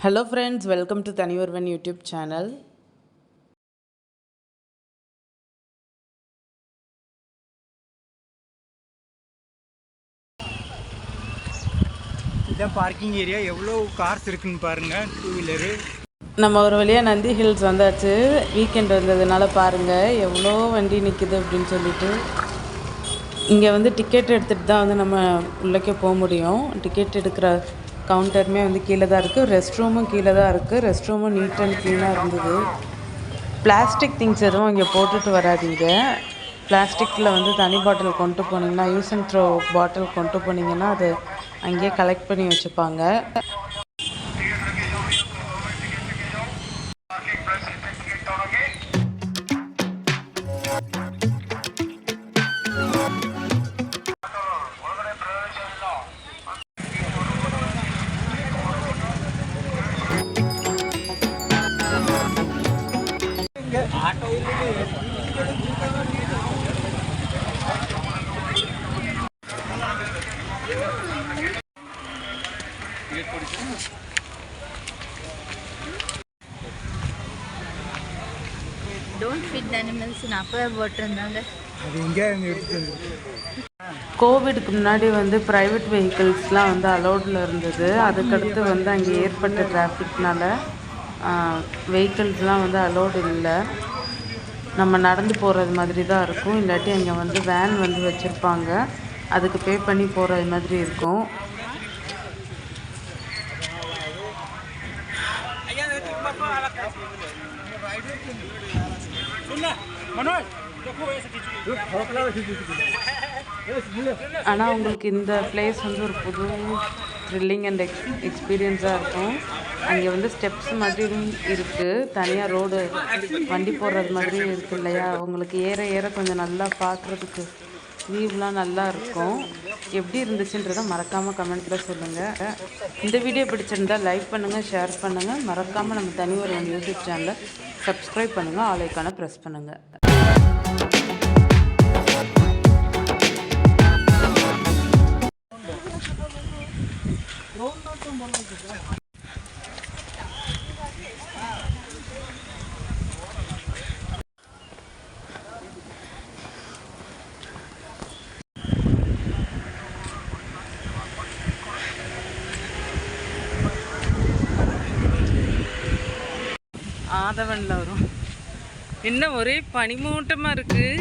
Hello friends, welcome to Tanivarvan YouTube channel. இதான் parking area. எவ்வளோ cars இருக்குன்னு பாருங்கள். Two wheeler. நம்ம ஒரு வழியாக நந்தி ஹில்ஸ் வந்தாச்சு. வீக்கெண்ட் வந்ததுனால பாருங்கள் எவ்வளோ வண்டி நிற்குது அப்படின்னு சொல்லிட்டு. இங்கே வந்து டிக்கெட் எடுத்துகிட்டு தான் வந்து நம்ம உள்ளே போக முடியும். டிக்கெட் எடுக்கிற கவுண்டருமே வந்து கீழே தான் இருக்குது. ரெஸ்ட் ரூமும் கீழே தான் இருக்குது. ரெஸ்ட் ரூமும் நீட் அண்ட் க்ளீனாக இருந்தது. பிளாஸ்டிக் திங்ஸ் எதுவும் இங்கே போட்டுட்டு வராதீங்க. பிளாஸ்டிக்கில் வந்து தனி பாட்டில் கொண்டு போனீங்கன்னா, யூஸ் அண்ட் த்ரோ பாட்டில் கொண்டு போனீங்கன்னா அது அங்கேயே கலெக்ட் பண்ணி வச்சுப்பாங்க. டோன்ட் ஃபீட் அனிமல்ஸ்னு அப்பவே போட்டிருந்தாங்க. அது எங்கே எடுத்துட்டு கோவிடுக்கு முன்னாடி வந்து ப்ரைவேட் வெஹிக்கிள்ஸ்லாம் வந்து அலோடில் இருந்தது. அதுக்கடுத்து வந்து அங்கே ஏற்பட்ட டிராஃபிக்னால வெஹிக்கிள்ஸ்லாம் வந்து அலோடு இல்லை. நம்ம நடந்து போகிறது மாதிரி தான் இருக்கும். இல்லாட்டி அங்கே வந்து வேன் வந்து வச்சுருப்பாங்க, அதுக்கு பே பண்ணி போகிறது மாதிரி இருக்கும். ஆனால் உங்களுக்கு இந்த பிளேஸ் வந்து ஒரு புது த்ரில்லிங் அண்ட் எக்ஸ்பீரியன்ஸாக இருக்கும். அங்கே வந்து ஸ்டெப்ஸ் மாதிரியும் இருக்குது, தனியாக ரோடு வண்டி போடுறது மாதிரியும் இருக்குது இல்லையா. உங்களுக்கு ஏற ஏற கொஞ்சம் நல்லா பார்க்குறதுக்கு வியூலாம் நல்லா இருக்கும். எப்படி இருந்துச்சுன்றதை மறக்காமல் கமெண்ட்டில் சொல்லுங்கள். இந்த வீடியோ பிடிச்சிருந்தால் லைக் பண்ணுங்கள், ஷேர் பண்ணுங்கள். மறக்காமல் நம்ம தனிவர்வன் யூடியூப் சேனலை சப்ஸ்கிரைப் பண்ணுங்கள், ஆல் ஐகானை ப்ரெஸ் பண்ணுங்கள். ஆதவனில் வரும். என்ன ஒரே பனிமூட்டமாக இருக்குது.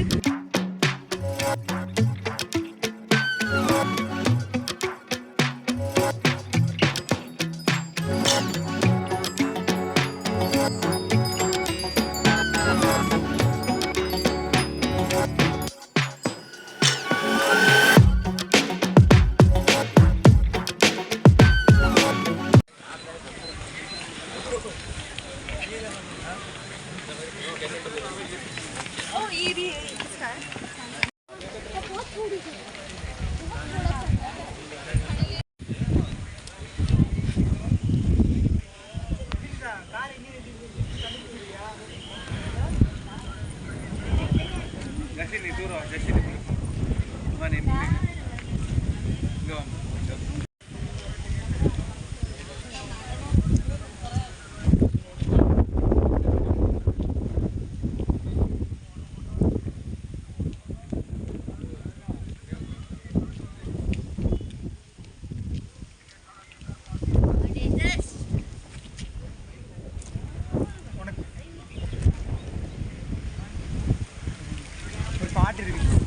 பாட்டு இருக்கு.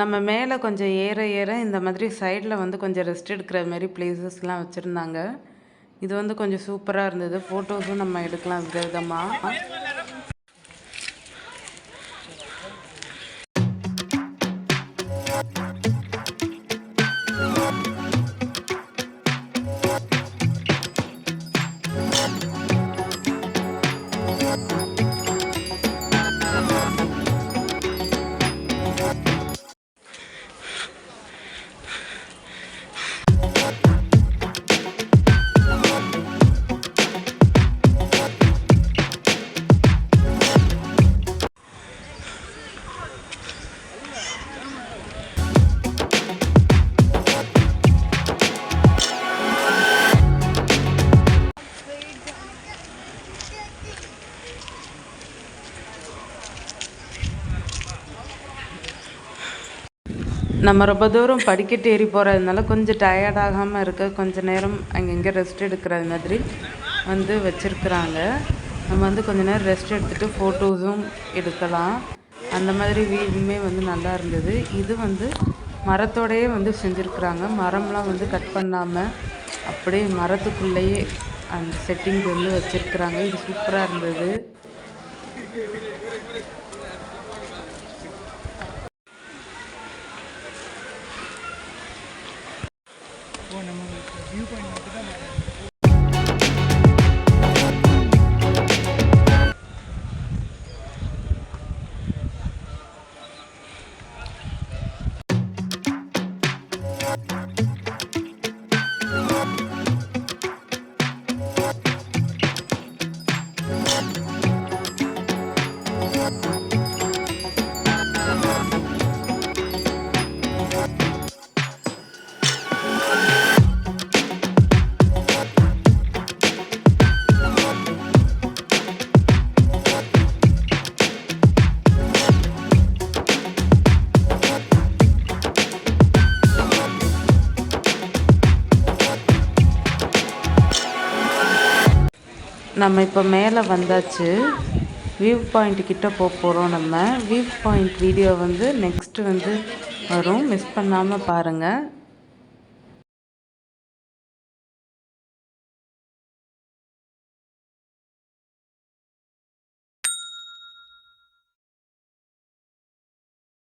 நம்ம மேலே கொஞ்சம் ஏற ஏற இந்த மாதிரி சைடில் வந்து கொஞ்சம் ரெஸ்ட் எடுக்கிற மாதிரி பிளேசஸ்லாம் வச்சுருந்தாங்க. இது வந்து கொஞ்சம் சூப்பராக இருந்தது. ஃபோட்டோஸும் நம்ம எடுக்கலாம் விதவிதமாக. நம்ம ரொம்ப தூரம் படிக்கட்டு ஏறி போகிறதுனால கொஞ்சம் டயர்டாகாமல் இருக்க கொஞ்சம் நேரம் அங்கங்கே ரெஸ்ட் எடுக்கிற மாதிரி வந்து வச்சுருக்குறாங்க. நம்ம வந்து கொஞ்ச நேரம் ரெஸ்ட் எடுத்துகிட்டு ஃபோட்டோஸும் எடுக்கலாம். அந்த மாதிரி வியூவுமே வந்து நல்லா இருந்தது. இது வந்து மரத்தோடையே வந்து செஞ்சுருக்குறாங்க. மரம்லாம் வந்து கட் பண்ணாமல் அப்படியே மரத்துக்குள்ளேயே அந்த செட்டிங் வந்து வச்சுருக்குறாங்க. இது சூப்பராக இருந்தது. நம்ம வியூ பாயிண்ட் மட்டும் தான் நம்ம இப்போ மேலே வந்தாச்சு. வியூ பாயிண்ட் கிட்ட போகிறோம். நம்ம வியூ பாயிண்ட் வீடியோ வந்து நெக்ஸ்ட்டு வந்து வரும். மிஸ் பண்ணாமல் பாருங்கள்.